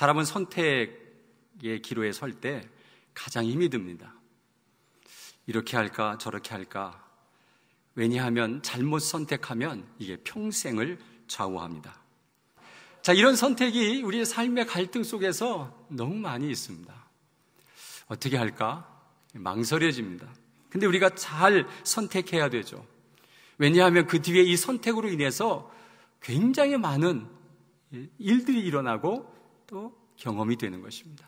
사람은 선택의 기로에 설 때 가장 힘이 듭니다. 이렇게 할까 저렇게 할까. 왜냐하면 잘못 선택하면 이게 평생을 좌우합니다. 자, 이런 선택이 우리의 삶의 갈등 속에서 너무 많이 있습니다. 어떻게 할까? 망설여집니다. 근데 우리가 잘 선택해야 되죠. 왜냐하면 그 뒤에 이 선택으로 인해서 굉장히 많은 일들이 일어나고 또 경험이 되는 것입니다.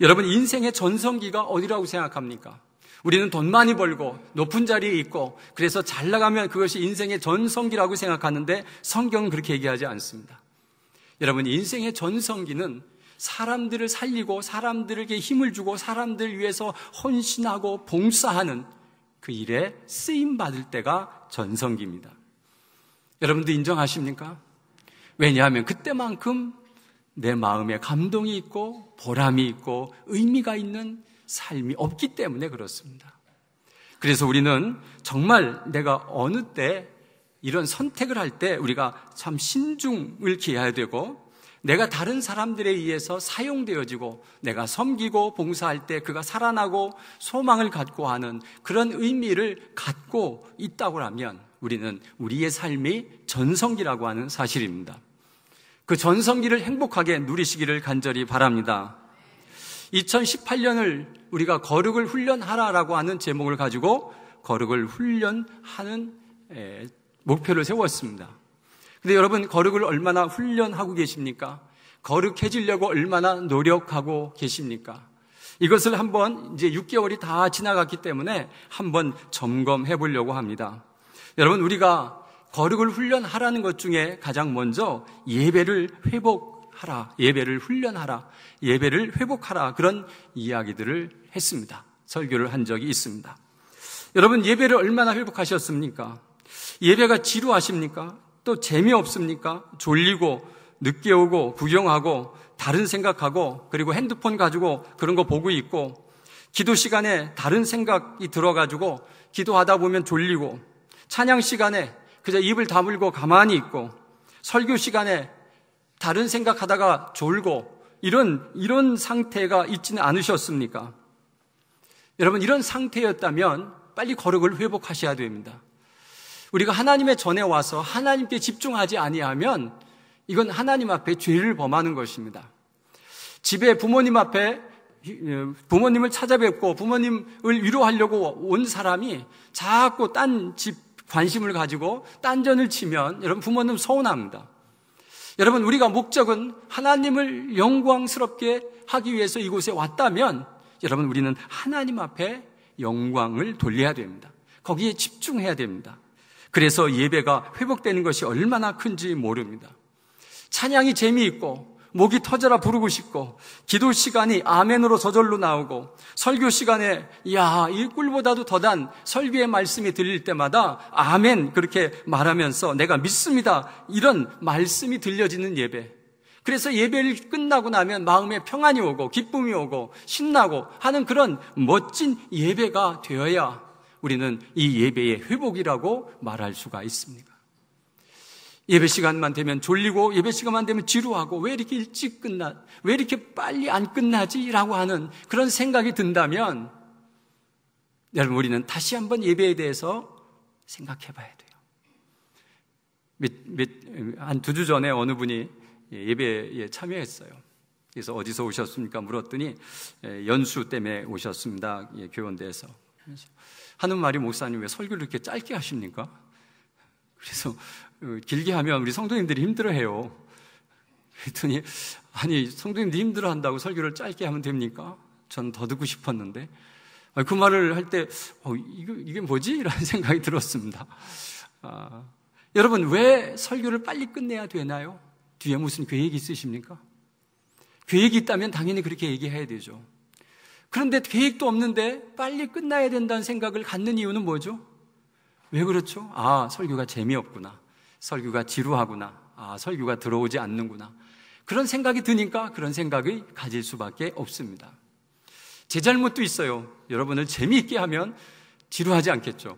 여러분, 인생의 전성기가 어디라고 생각합니까? 우리는 돈 많이 벌고 높은 자리에 있고 그래서 잘 나가면 그것이 인생의 전성기라고 생각하는데 성경은 그렇게 얘기하지 않습니다. 여러분, 인생의 전성기는 사람들을 살리고 사람들에게 힘을 주고 사람들을 위해서 헌신하고 봉사하는 그 일에 쓰임받을 때가 전성기입니다. 여러분도 인정하십니까? 왜냐하면 그때만큼 내 마음에 감동이 있고 보람이 있고 의미가 있는 삶이 없기 때문에 그렇습니다. 그래서 우리는 정말 내가 어느 때 이런 선택을 할 때 우리가 참 신중을 기해야 되고 내가 다른 사람들에 의해서 사용되어지고 내가 섬기고 봉사할 때 그가 살아나고 소망을 갖고 하는 그런 의미를 갖고 있다고 하면 우리는 우리의 삶이 전성기라고 하는 사실입니다. 그 전성기를 행복하게 누리시기를 간절히 바랍니다. 2018년을 우리가 거룩을 훈련하라라고 하는 제목을 가지고 거룩을 훈련하는 목표를 세웠습니다. 근데 여러분, 거룩을 얼마나 훈련하고 계십니까? 거룩해지려고 얼마나 노력하고 계십니까? 이것을 한번 이제 6개월이 다 지나갔기 때문에 한번 점검해 보려고 합니다. 여러분, 우리가 거룩을 훈련하라는 것 중에 가장 먼저 예배를 회복하라, 예배를 훈련하라, 예배를 회복하라, 그런 이야기들을 했습니다. 설교를 한 적이 있습니다. 여러분, 예배를 얼마나 회복하셨습니까? 예배가 지루하십니까? 또 재미없습니까? 졸리고 늦게 오고 구경하고 다른 생각하고 그리고 핸드폰 가지고 그런 거 보고 있고 기도 시간에 다른 생각이 들어가지고 기도하다 보면 졸리고 찬양 시간에 그저 입을 다물고 가만히 있고 설교 시간에 다른 생각하다가 졸고 이런 상태가 있지는 않으셨습니까? 여러분, 이런 상태였다면 빨리 거룩을 회복하셔야 됩니다. 우리가 하나님의 전에 와서 하나님께 집중하지 아니하면 이건 하나님 앞에 죄를 범하는 것입니다. 집에 부모님 앞에 부모님을 찾아뵙고 부모님을 위로하려고 온 사람이 자꾸 딴 집 관심을 가지고 딴전을 치면 여러분, 부모님 서운합니다. 여러분, 우리가 목적은 하나님을 영광스럽게 하기 위해서 이곳에 왔다면 여러분, 우리는 하나님 앞에 영광을 돌려야 됩니다. 거기에 집중해야 됩니다. 그래서 예배가 회복되는 것이 얼마나 큰지 모릅니다. 찬양이 재미있고 목이 터져라 부르고 싶고 기도 시간이 아멘으로 저절로 나오고 설교 시간에 이 꿀보다도 더단 설교의 말씀이 들릴 때마다 아멘 그렇게 말하면서 내가 믿습니다 이런 말씀이 들려지는 예배. 그래서 예배를 끝나고 나면 마음에 평안이 오고 기쁨이 오고 신나고 하는 그런 멋진 예배가 되어야 우리는 이 예배의 회복이라고 말할 수가 있습니다. 예배 시간만 되면 졸리고 예배 시간만 되면 지루하고 왜 이렇게 일찍 왜 이렇게 빨리 안 끝나지? 라고 하는 그런 생각이 든다면 여러분, 우리는 다시 한번 예배에 대해서 생각해 봐야 돼요. 한 2주 전에 어느 분이 예배에 참여했어요. 그래서 어디서 오셨습니까? 물었더니 연수 때문에 오셨습니다. 교원대에서. 하는 말이 목사님 왜 설교를 이렇게 짧게 하십니까? 그래서 길게 하면 우리 성도님들이 힘들어해요. 그랬더니 아니 성도님들이 힘들어한다고 설교를 짧게 하면 됩니까? 전 더 듣고 싶었는데 그 말을 할 때 이게 뭐지? 라는 생각이 들었습니다. 여러분, 왜 설교를 빨리 끝내야 되나요? 뒤에 무슨 계획이 있으십니까? 계획이 있다면 당연히 그렇게 얘기해야 되죠. 그런데 계획도 없는데 빨리 끝나야 된다는 생각을 갖는 이유는 뭐죠? 왜 그렇죠? 설교가 재미없구나. 설교가 지루하구나. 설교가 들어오지 않는구나. 그런 생각이 드니까 그런 생각이 가질 수밖에 없습니다. 제 잘못도 있어요. 여러분을 재미있게 하면 지루하지 않겠죠.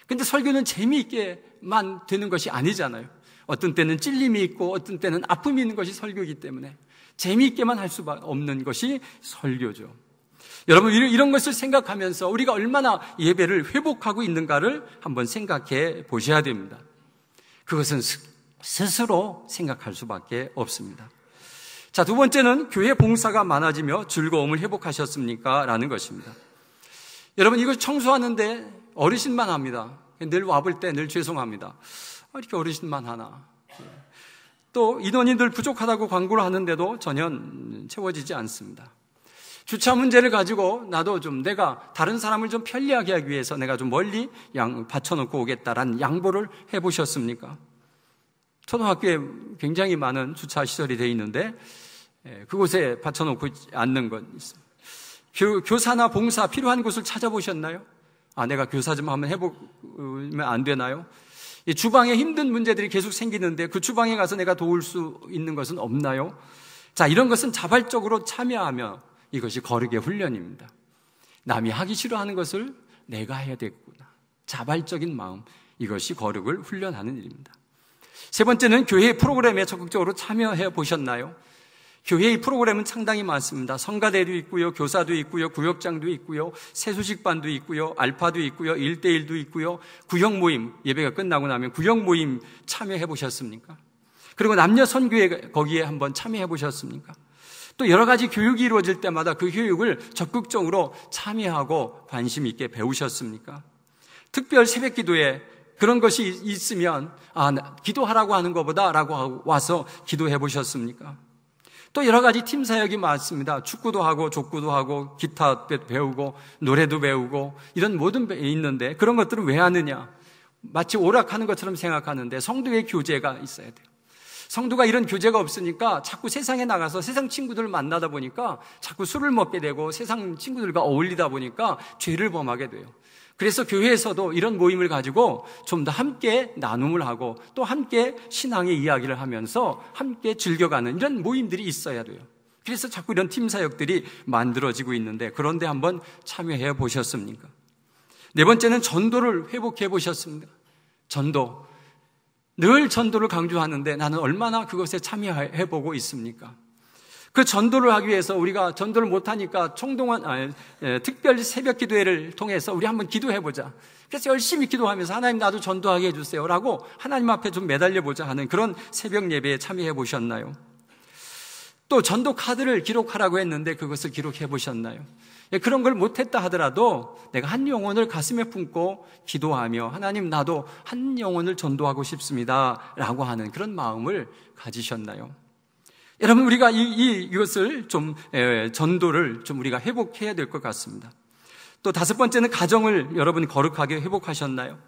근데 설교는 재미있게만 되는 것이 아니잖아요. 어떤 때는 찔림이 있고 어떤 때는 아픔이 있는 것이 설교이기 때문에 재미있게만 할 수밖에 없는 것이 설교죠. 여러분, 이런 것을 생각하면서 우리가 얼마나 예배를 회복하고 있는가를 한번 생각해 보셔야 됩니다. 그것은 스스로 생각할 수밖에 없습니다. 자, 두 번째는 교회 봉사가 많아지며 즐거움을 회복하셨습니까? 라는 것입니다. 여러분, 이걸 청소하는데 어르신만 합니다. 늘 와볼 때 늘 죄송합니다. 이렇게 어르신만 하나. 또 인원이 늘 부족하다고 광고를 하는데도 전혀 채워지지 않습니다. 주차 문제를 가지고 나도 좀 내가 다른 사람을 좀 편리하게 하기 위해서 내가 좀 멀리 받쳐놓고 오겠다라는 양보를 해보셨습니까? 초등학교에 굉장히 많은 주차 시설이 되어 있는데 그곳에 받쳐놓고 않는 건 있습니다. 교사나 봉사 필요한 곳을 찾아보셨나요? 내가 교사 좀 한번 해보면 안 되나요? 이 주방에 힘든 문제들이 계속 생기는데 그 주방에 가서 내가 도울 수 있는 것은 없나요? 자, 이런 것은 자발적으로 참여하며 이것이 거룩의 훈련입니다. 남이 하기 싫어하는 것을 내가 해야 되겠구나. 자발적인 마음, 이것이 거룩을 훈련하는 일입니다. 세 번째는 교회 프로그램에 적극적으로 참여해 보셨나요? 교회의 프로그램은 상당히 많습니다. 성가대도 있고요, 교사도 있고요, 구역장도 있고요, 세수식반도 있고요, 알파도 있고요, 1대1도 있고요, 구역 모임, 예배가 끝나고 나면 구역 모임 참여해 보셨습니까? 그리고 남녀 선교회 거기에 한번 참여해 보셨습니까? 또 여러 가지 교육이 이루어질 때마다 그 교육을 적극적으로 참여하고 관심 있게 배우셨습니까? 특별 새벽 기도에 그런 것이 있으면 기도하라고 하는 것보다 라고 와서 기도해 보셨습니까? 또 여러 가지 팀 사역이 많습니다. 축구도 하고 족구도 하고 기타 배우고 노래도 배우고 이런 모든 게 있는데 그런 것들은 왜 하느냐? 마치 오락하는 것처럼 생각하는데 성도의 교제가 있어야 돼요. 성도가 이런 교제가 없으니까 자꾸 세상에 나가서 세상 친구들을 만나다 보니까 자꾸 술을 먹게 되고 세상 친구들과 어울리다 보니까 죄를 범하게 돼요. 그래서 교회에서도 이런 모임을 가지고 좀 더 함께 나눔을 하고 또 함께 신앙의 이야기를 하면서 함께 즐겨가는 이런 모임들이 있어야 돼요. 그래서 자꾸 이런 팀 사역들이 만들어지고 있는데 그런데 한번 참여해 보셨습니까? 네 번째는 전도를 회복해 보셨습니다. 전도. 늘 전도를 강조하는데 나는 얼마나 그것에 참여해 보고 있습니까? 그 전도를 하기 위해서 우리가 전도를 못하니까 특별 새벽 기도회를 통해서 우리 한번 기도해보자. 그래서 열심히 기도하면서 하나님 나도 전도하게 해주세요 라고 하나님 앞에 좀 매달려보자 하는 그런 새벽 예배에 참여해 보셨나요? 또 전도 카드를 기록하라고 했는데 그것을 기록해 보셨나요? 그런 걸 못했다 하더라도 내가 한 영혼을 가슴에 품고 기도하며 하나님 나도 한 영혼을 전도하고 싶습니다 라고 하는 그런 마음을 가지셨나요? 여러분 우리가 이것을 좀 전도를 좀 우리가 회복해야 될 것 같습니다. 또 다섯 번째는 가정을 여러분이 거룩하게 회복하셨나요?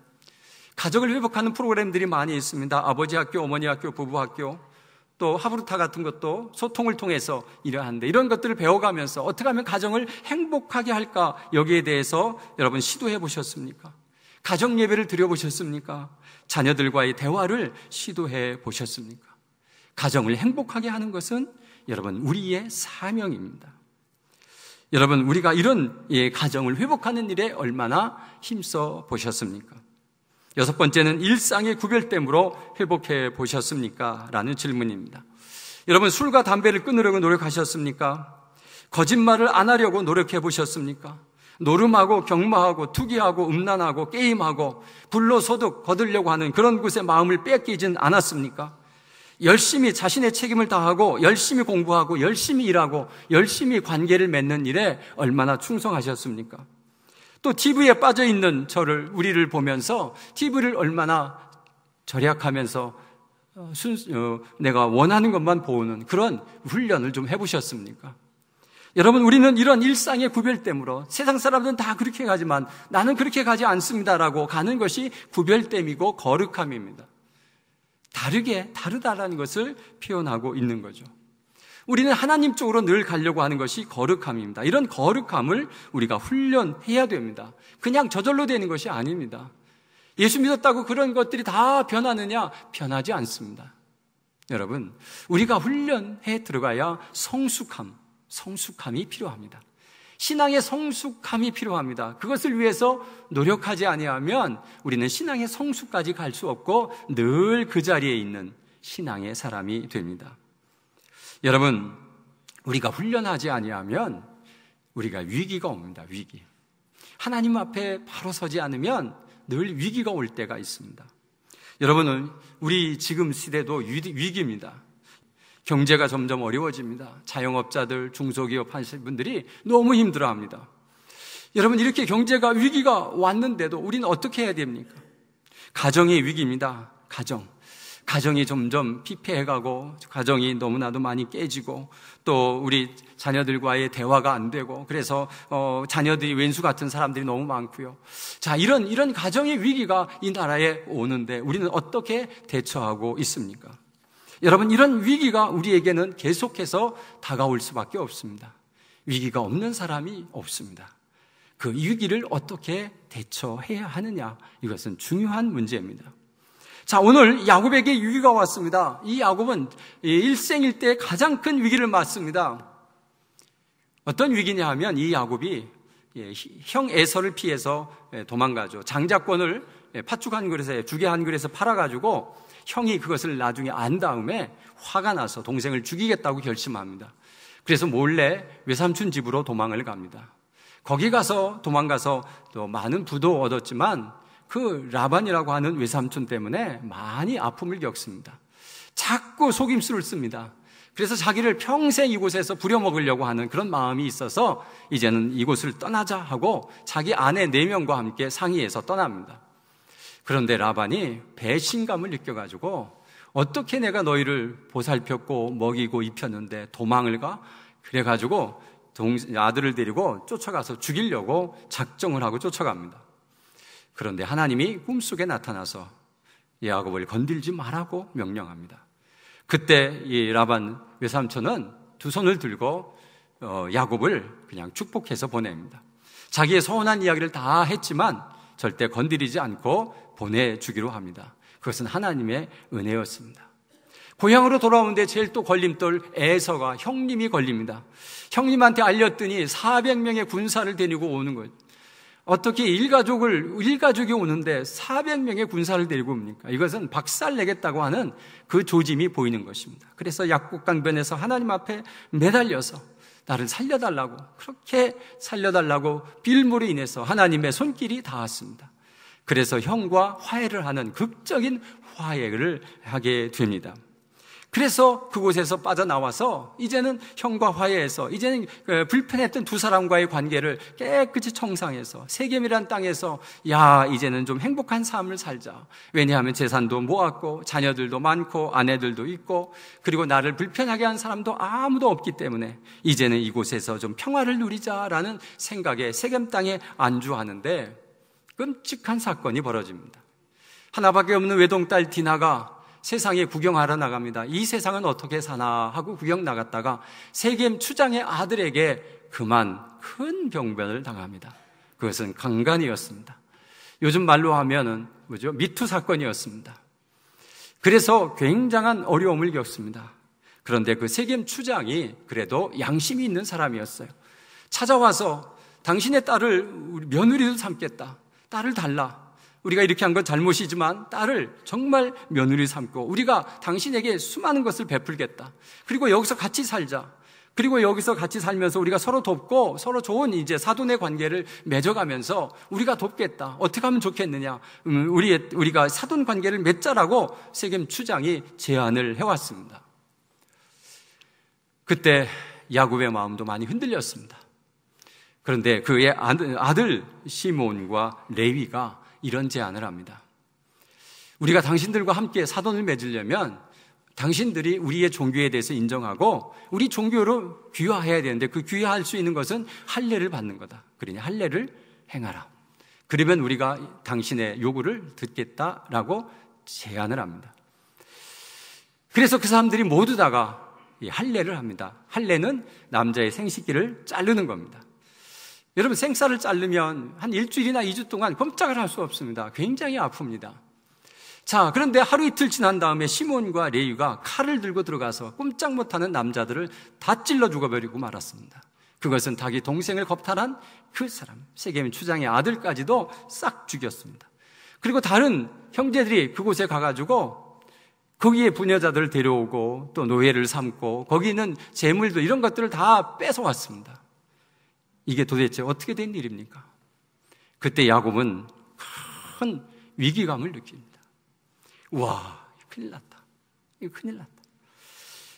가정을 회복하는 프로그램들이 많이 있습니다. 아버지 학교, 어머니 학교, 부부 학교 또 하브루타 같은 것도 소통을 통해서 일하는데 이런 것들을 배워가면서 어떻게 하면 가정을 행복하게 할까 여기에 대해서 여러분 시도해 보셨습니까? 가정 예배를 드려보셨습니까? 자녀들과의 대화를 시도해 보셨습니까? 가정을 행복하게 하는 것은 여러분 우리의 사명입니다. 여러분 우리가 이런 가정을 회복하는 일에 얼마나 힘써 보셨습니까? 여섯 번째는 일상의 구별됨으로 회복해 보셨습니까? 라는 질문입니다. 여러분 술과 담배를 끊으려고 노력하셨습니까? 거짓말을 안 하려고 노력해 보셨습니까? 노름하고 경마하고 투기하고 음란하고 게임하고 불로소득 거두려고 하는 그런 곳에 마음을 뺏기진 않았습니까? 열심히 자신의 책임을 다하고 열심히 공부하고 열심히 일하고 열심히 관계를 맺는 일에 얼마나 충성하셨습니까? 또 TV에 빠져있는 우리를 보면서 TV를 얼마나 절약하면서 내가 원하는 것만 보는 그런 훈련을 좀 해보셨습니까? 여러분 우리는 이런 일상의 구별됨으로 세상 사람들은 다 그렇게 가지만 나는 그렇게 가지 않습니다라고 가는 것이 구별됨이고 거룩함입니다. 다르다라는 것을 표현하고 있는 거죠. 우리는 하나님 쪽으로 늘 가려고 하는 것이 거룩함입니다. 이런 거룩함을 우리가 훈련해야 됩니다. 그냥 저절로 되는 것이 아닙니다. 예수 믿었다고 그런 것들이 다 변하느냐? 변하지 않습니다. 여러분, 우리가 훈련해 들어가야 성숙함이 필요합니다. 신앙의 성숙함이 필요합니다. 그것을 위해서 노력하지 아니하면 우리는 신앙의 성숙까지 갈 수 없고 늘 그 자리에 있는 신앙의 사람이 됩니다. 여러분, 우리가 훈련하지 아니하면 우리가 위기가 옵니다. 위기. 하나님 앞에 바로 서지 않으면 늘 위기가 올 때가 있습니다. 여러분은 우리 지금 시대도 위기입니다. 경제가 점점 어려워집니다. 자영업자들, 중소기업 하시는 분들이 너무 힘들어합니다. 여러분, 이렇게 경제가 위기가 왔는데도 우리는 어떻게 해야 됩니까? 가정의 위기입니다. 가정이 점점 피폐해가고 가정이 너무나도 많이 깨지고 또 우리 자녀들과의 대화가 안 되고 그래서 자녀들이 왼수 같은 사람들이 너무 많고요. 자, 이런 가정의 위기가 이 나라에 오는데 우리는 어떻게 대처하고 있습니까? 여러분, 이런 위기가 우리에게는 계속해서 다가올 수밖에 없습니다. 위기가 없는 사람이 없습니다. 그 위기를 어떻게 대처해야 하느냐, 이것은 중요한 문제입니다. 자, 오늘 야곱에게 위기가 왔습니다. 이 야곱은 일생일대 가장 큰 위기를 맞습니다. 어떤 위기냐 하면 이 야곱이 형 에서를 피해서 도망가죠. 장자권을 팥죽 한 그릇에, 죽에 한 그릇에 팔아가지고 형이 그것을 나중에 안 다음에 화가 나서 동생을 죽이겠다고 결심합니다. 그래서 몰래 외삼촌 집으로 도망을 갑니다. 거기 가서 도망가서 또 많은 부도 얻었지만 그 라반이라고 하는 외삼촌 때문에 많이 아픔을 겪습니다. 자꾸 속임수를 씁니다. 그래서 자기를 평생 이곳에서 부려먹으려고 하는 그런 마음이 있어서 이제는 이곳을 떠나자 하고 자기 아내 4명과 함께 상의해서 떠납니다. 그런데 라반이 배신감을 느껴가지고 어떻게 내가 너희를 보살폈고 먹이고 입혔는데 도망을 가? 그래가지고 아들을 데리고 쫓아가서 죽이려고 작정을 하고 쫓아갑니다. 그런데 하나님이 꿈속에 나타나서 야곱을 건들지 말라고 명령합니다. 그때 이 라반 외삼촌은 두 손을 들고 야곱을 그냥 축복해서 보냅니다. 자기의 서운한 이야기를 다 했지만 절대 건드리지 않고 보내주기로 합니다. 그것은 하나님의 은혜였습니다. 고향으로 돌아오는데 제일 또 걸림돌 에서가 형님이 걸립니다. 형님한테 알렸더니 400명의 군사를 데리고 오는 거예요. 어떻게 일가족이 오는데 400명의 군사를 데리고 옵니까? 이것은 박살내겠다고 하는 그 조짐이 보이는 것입니다. 그래서 약국강변에서 하나님 앞에 매달려서 나를 살려달라고, 그렇게 살려달라고 빌므로 인해서 하나님의 손길이 닿았습니다. 그래서 형과 화해를 하는 극적인 화해를 하게 됩니다. 그래서 그곳에서 빠져나와서 이제는 형과 화해해서 이제는 불편했던 두 사람과의 관계를 깨끗이 청산해서 세겜이란 땅에서 이제는 좀 행복한 삶을 살자. 왜냐하면 재산도 모았고 자녀들도 많고 아내들도 있고 그리고 나를 불편하게 한 사람도 아무도 없기 때문에 이제는 이곳에서 좀 평화를 누리자라는 생각에 세겜 땅에 안주하는데 끔찍한 사건이 벌어집니다. 하나밖에 없는 외동딸 디나가 세상에 구경하러 나갑니다. 이 세상은 어떻게 사나 하고 구경 나갔다가 세겜 추장의 아들에게 그만 큰 병변을 당합니다. 그것은 강간이었습니다. 요즘 말로 하면은 미투 사건이었습니다. 그래서 굉장한 어려움을 겪습니다. 그런데 그 세겜 추장이 그래도 양심이 있는 사람이었어요. 찾아와서 당신의 딸을 며느리로 삼겠다. 딸을 달라. 우리가 이렇게 한 건 잘못이지만 딸을 정말 며느리 삼고 우리가 당신에게 수많은 것을 베풀겠다. 그리고 여기서 같이 살자. 그리고 여기서 같이 살면서 우리가 서로 돕고 서로 좋은 이제 사돈의 관계를 맺어가면서 우리가 돕겠다. 어떻게 하면 좋겠느냐. 우리가 사돈 관계를 맺자라고 세겜 추장이 제안을 해왔습니다. 그때 야곱의 마음도 많이 흔들렸습니다. 그런데 그의 아들 시몬과 레위가 이런 제안을 합니다. 우리가 당신들과 함께 사돈을 맺으려면 당신들이 우리의 종교에 대해서 인정하고 우리 종교로 귀화해야 되는데 그 귀화할 수 있는 것은 할례를 받는 거다. 그러니 할례를 행하라. 그러면 우리가 당신의 요구를 듣겠다라고 제안을 합니다. 그래서 그 사람들이 모두 다가 할례를 합니다. 할례는 남자의 생식기를 자르는 겁니다. 여러분, 생쌀을 자르면 한 일주일이나 2주 동안 꼼짝을 할 수 없습니다. 굉장히 아픕니다. 자, 그런데 하루 이틀 지난 다음에 시몬과 레위가 칼을 들고 들어가서 꼼짝 못하는 남자들을 다 찔러 죽어버리고 말았습니다. 그것은 자기 동생을 겁탈한 그 사람, 세겜 추장의 아들까지도 싹 죽였습니다. 그리고 다른 형제들이 그곳에 가가지고 거기에 부녀자들을 데려오고 또 노예를 삼고 거기 있는 재물도 이런 것들을 다 뺏어왔습니다. 이게 도대체 어떻게 된 일입니까? 그때 야곱은 큰 위기감을 느낍니다. 와, 큰일 났다. 이거 큰일 났다.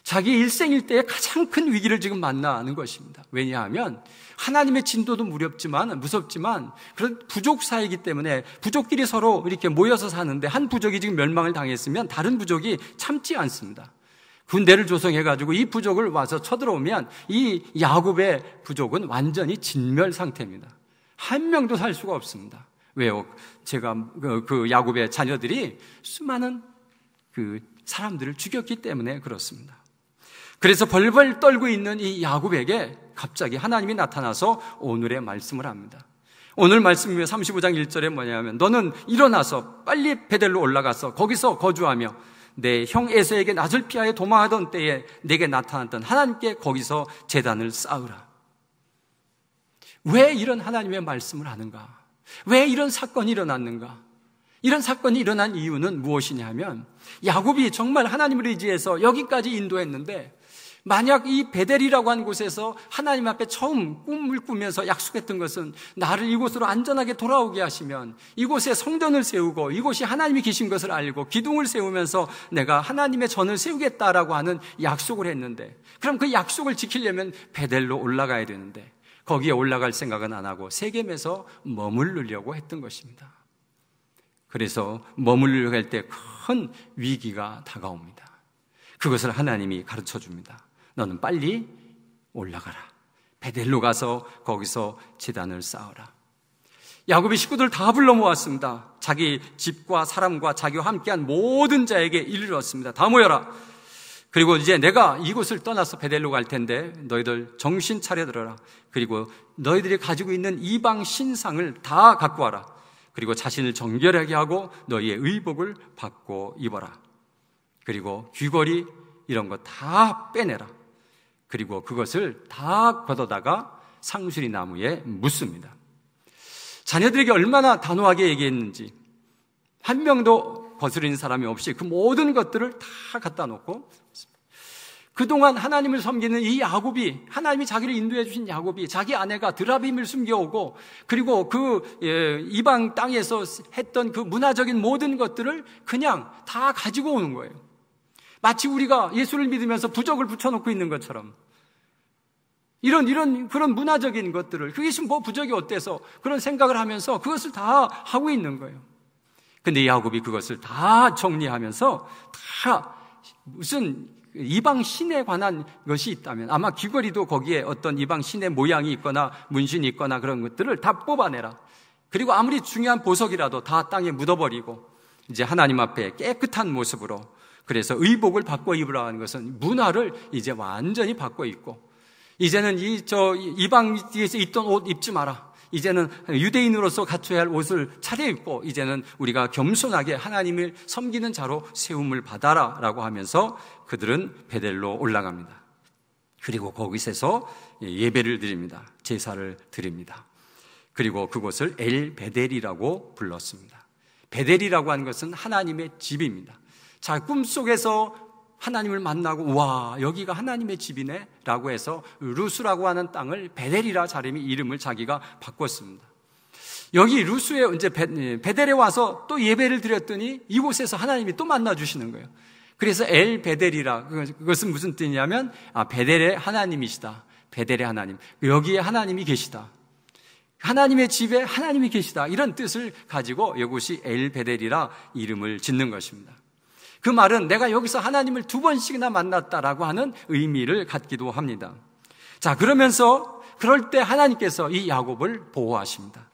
자기 일생일대에 가장 큰 위기를 지금 만나는 것입니다. 왜냐하면 하나님의 진도도 무섭지만 그런 부족 사이이기 때문에 부족끼리 서로 이렇게 모여서 사는데 한 부족이 지금 멸망을 당했으면 다른 부족이 참지 않습니다. 군대를 조성해가지고 이 부족을 와서 쳐들어오면 이 야곱의 부족은 완전히 진멸 상태입니다. 한 명도 살 수가 없습니다. 왜요? 제가 그 야곱의 자녀들이 수많은 그 사람들을 죽였기 때문에 그렇습니다. 그래서 벌벌 떨고 있는 이 야곱에게 갑자기 하나님이 나타나서 오늘의 말씀을 합니다. 오늘 말씀이 35장 1절에 뭐냐면 너는 일어나서 빨리 베델로 올라가서 거기서 거주하며 내 형 에서에게 낯을 피하여 도망하던 때에 내게 나타났던 하나님께 거기서 제단을 쌓으라. 왜 이런 하나님의 말씀을 하는가? 왜 이런 사건이 일어났는가? 이런 사건이 일어난 이유는 무엇이냐 하면 야곱이 정말 하나님을 의지해서 여기까지 인도했는데 만약 이 베델이라고 하는 곳에서 하나님 앞에 처음 꿈을 꾸면서 약속했던 것은 나를 이곳으로 안전하게 돌아오게 하시면 이곳에 성전을 세우고 이곳이 하나님이 계신 것을 알고 기둥을 세우면서 내가 하나님의 전을 세우겠다라고 하는 약속을 했는데 그럼 그 약속을 지키려면 베델로 올라가야 되는데 거기에 올라갈 생각은 안 하고 세겜에서 머무르려고 했던 것입니다. 그래서 머무르려고 할 때 큰 위기가 다가옵니다. 그것을 하나님이 가르쳐 줍니다. 너는 빨리 올라가라. 베델로 가서 거기서 제단을 쌓아라. 야곱이 식구들 다 불러 모았습니다. 자기 집과 사람과 자기와 함께한 모든 자에게 이르렀습니다. 다 모여라. 그리고 이제 내가 이곳을 떠나서 베델로 갈 텐데 너희들 정신 차려들어라. 그리고 너희들이 가지고 있는 이방 신상을 다 갖고 와라. 그리고 자신을 정결하게 하고 너희의 의복을 받고 입어라. 그리고 귀걸이 이런 거 다 빼내라. 그리고 그것을 다 걷어다가 상수리 나무에 묻습니다. 자녀들에게 얼마나 단호하게 얘기했는지 한 명도 거스르는 사람이 없이 그 모든 것들을 다 갖다 놓고 그동안 하나님을 섬기는 이 야곱이 하나님이 자기를 인도해 주신 야곱이 자기 아내가 드라빔을 숨겨오고 그리고 그 이방 땅에서 했던 그 문화적인 모든 것들을 그냥 다 가지고 오는 거예요. 마치 우리가 예수를 믿으면서 부적을 붙여놓고 있는 것처럼 이런 그런 문화적인 것들을 그것이 뭐 부적이 어때서 그런 생각을 하면서 그것을 다 하고 있는 거예요. 근데 야곱이 그것을 다 정리하면서 다 무슨 이방 신에 관한 것이 있다면 아마 귀걸이도 거기에 어떤 이방 신의 모양이 있거나 문신이 있거나 그런 것들을 다 뽑아내라. 그리고 아무리 중요한 보석이라도 다 땅에 묻어버리고 이제 하나님 앞에 깨끗한 모습으로 그래서 의복을 바꿔 입으라는 것은 문화를 이제 완전히 바꿔 입고 이제는 이방에서 입던 옷 입지 마라. 이제는 유대인으로서 갖춰야 할 옷을 차려입고 이제는 우리가 겸손하게 하나님을 섬기는 자로 세움을 받아라 라고 하면서 그들은 베델로 올라갑니다. 그리고 거기서 예배를 드립니다. 제사를 드립니다. 그리고 그곳을 엘 베델이라고 불렀습니다. 베델이라고 하는 것은 하나님의 집입니다. 자, 꿈속에서 하나님을 만나고 와 여기가 하나님의 집이네 라고 해서 루스라고 하는 땅을 베델이라 이름을 자기가 바꿨습니다. 여기 루스에 이제 베델에 와서 또 예배를 드렸더니 이곳에서 하나님이 또 만나주시는 거예요. 그래서 엘 베델이라 그것은 무슨 뜻이냐면 베델의 하나님이시다. 베델의 하나님, 여기에 하나님이 계시다. 하나님의 집에 하나님이 계시다. 이런 뜻을 가지고 이곳이 엘 베델이라 이름을 짓는 것입니다. 그 말은 내가 여기서 하나님을 2번씩이나 만났다라고 하는 의미를 갖기도 합니다. 자, 그러면서 그럴 때 하나님께서 이 야곱을 보호하십니다.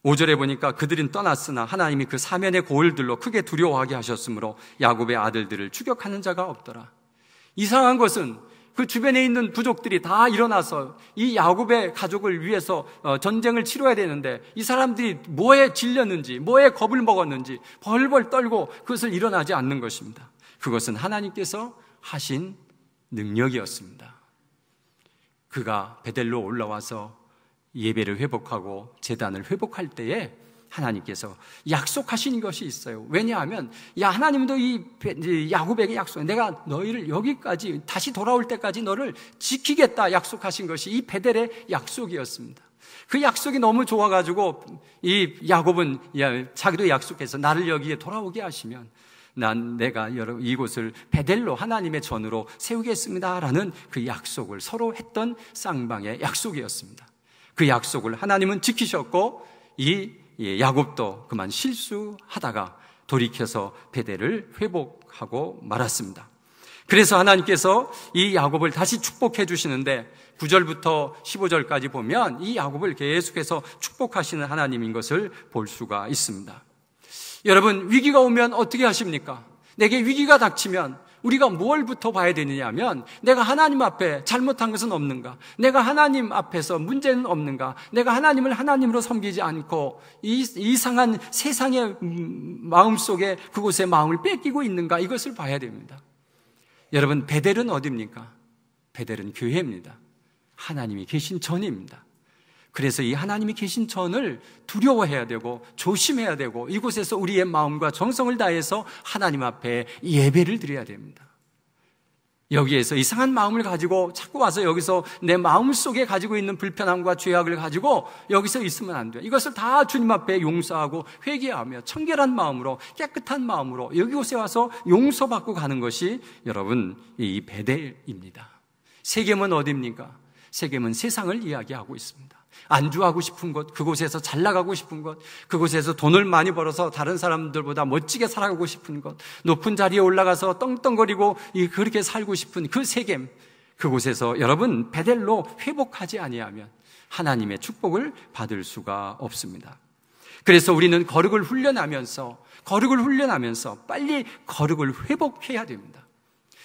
5절에 보니까 그들은 떠났으나 하나님이 그 사면의 고을들로 크게 두려워하게 하셨으므로 야곱의 아들들을 추격하는 자가 없더라. 이상한 것은 그 주변에 있는 부족들이 다 일어나서 이 야곱의 가족을 위해서 전쟁을 치러야 되는데 이 사람들이 뭐에 질렸는지 뭐에 겁을 먹었는지 벌벌 떨고 그것을 일어나지 않는 것입니다. 그것은 하나님께서 하신 능력이었습니다. 그가 베델로 올라와서 예배를 회복하고 제단을 회복할 때에 하나님께서 약속하신 것이 있어요. 왜냐하면 하나님도 이 야곱에게 약속, 내가 너희를 여기까지 다시 돌아올 때까지 너를 지키겠다 약속하신 것이 이 베델의 약속이었습니다. 그 약속이 너무 좋아가지고 이 야곱은 자기도 약속해서 나를 여기에 돌아오게 하시면 내가 이곳을 베델로 하나님의 전으로 세우겠습니다라는 그 약속을 서로 했던 쌍방의 약속이었습니다. 그 약속을 하나님은 지키셨고 이 야곱도 그만 실수하다가 돌이켜서 베델을 회복하고 말았습니다. 그래서 하나님께서 이 야곱을 다시 축복해 주시는데 9절부터 15절까지 보면 이 야곱을 계속해서 축복하시는 하나님인 것을 볼 수가 있습니다. 여러분, 위기가 오면 어떻게 하십니까? 내게 위기가 닥치면 우리가 뭘부터 봐야 되느냐 하면 내가 하나님 앞에 잘못한 것은 없는가? 내가 하나님 앞에서 문제는 없는가? 내가 하나님을 하나님으로 섬기지 않고 이상한 세상의 마음 속에 그곳에 마음을 뺏기고 있는가? 이것을 봐야 됩니다. 여러분, 베델은 어디입니까? 베델은 교회입니다. 하나님이 계신 전입니다. 그래서 이 하나님이 계신 전을 두려워해야 되고 조심해야 되고 이곳에서 우리의 마음과 정성을 다해서 하나님 앞에 예배를 드려야 됩니다. 여기에서 이상한 마음을 가지고 자꾸 와서 여기서 내 마음 속에 가지고 있는 불편함과 죄악을 가지고 여기서 있으면 안 돼요. 이것을 다 주님 앞에 용서하고 회개하며 청결한 마음으로 깨끗한 마음으로 여기곳에 와서 용서받고 가는 것이 여러분 이 베델입니다. 세겜은 어디입니까? 세겜은 세상을 이야기하고 있습니다. 안주하고 싶은 곳, 그곳에서 잘 나가고 싶은 곳, 그곳에서 돈을 많이 벌어서 다른 사람들보다 멋지게 살아가고 싶은 곳, 높은 자리에 올라가서 떵떵거리고 그렇게 살고 싶은 그 세겜, 그곳에서 여러분 베델로 회복하지 아니하면 하나님의 축복을 받을 수가 없습니다. 그래서 우리는 거룩을 훈련하면서 빨리 거룩을 회복해야 됩니다.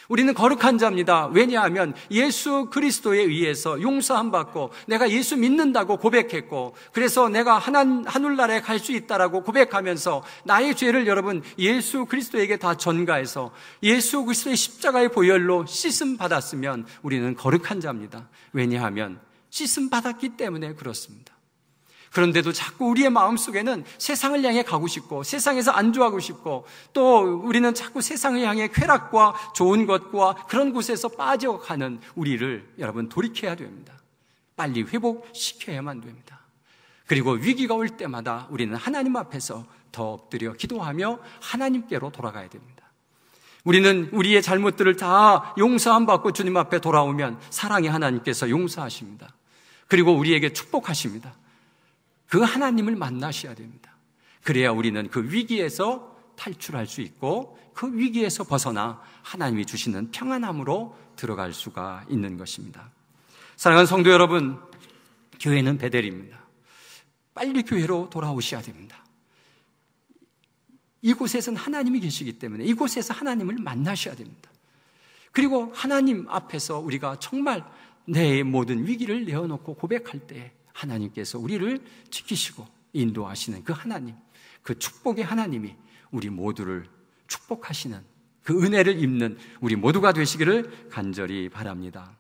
우리는 거룩한 자입니다. 왜냐하면 예수 그리스도에 의해서 용서함 받고 내가 예수 믿는다고 고백했고 그래서 내가 하늘나라에 갈 수 있다라고 고백하면서 나의 죄를 여러분 예수 그리스도에게 다 전가해서 예수 그리스도의 십자가의 보혈로 씻음 받았으면 우리는 거룩한 자입니다. 왜냐하면 씻음 받았기 때문에 그렇습니다. 그런데도 자꾸 우리의 마음속에는 세상을 향해 가고 싶고 세상에서 안주하고 싶고 또 우리는 자꾸 세상을 향해 쾌락과 좋은 것과 그런 곳에서 빠져가는 우리를 여러분 돌이켜야 됩니다. 빨리 회복시켜야만 됩니다. 그리고 위기가 올 때마다 우리는 하나님 앞에서 더 엎드려 기도하며 하나님께로 돌아가야 됩니다. 우리는 우리의 잘못들을 다 용서함 받고 주님 앞에 돌아오면 사랑의 하나님께서 용서하십니다. 그리고 우리에게 축복하십니다. 그 하나님을 만나셔야 됩니다. 그래야 우리는 그 위기에서 탈출할 수 있고 그 위기에서 벗어나 하나님이 주시는 평안함으로 들어갈 수가 있는 것입니다. 사랑하는 성도 여러분, 교회는 베델입니다. 빨리 교회로 돌아오셔야 됩니다. 이곳에서는 하나님이 계시기 때문에 이곳에서 하나님을 만나셔야 됩니다. 그리고 하나님 앞에서 우리가 정말 내 모든 위기를 내어놓고 고백할 때 하나님께서 우리를 지키시고 인도하시는 그 하나님, 그 축복의 하나님이 우리 모두를 축복하시는 그 은혜를 입는 우리 모두가 되시기를 간절히 바랍니다.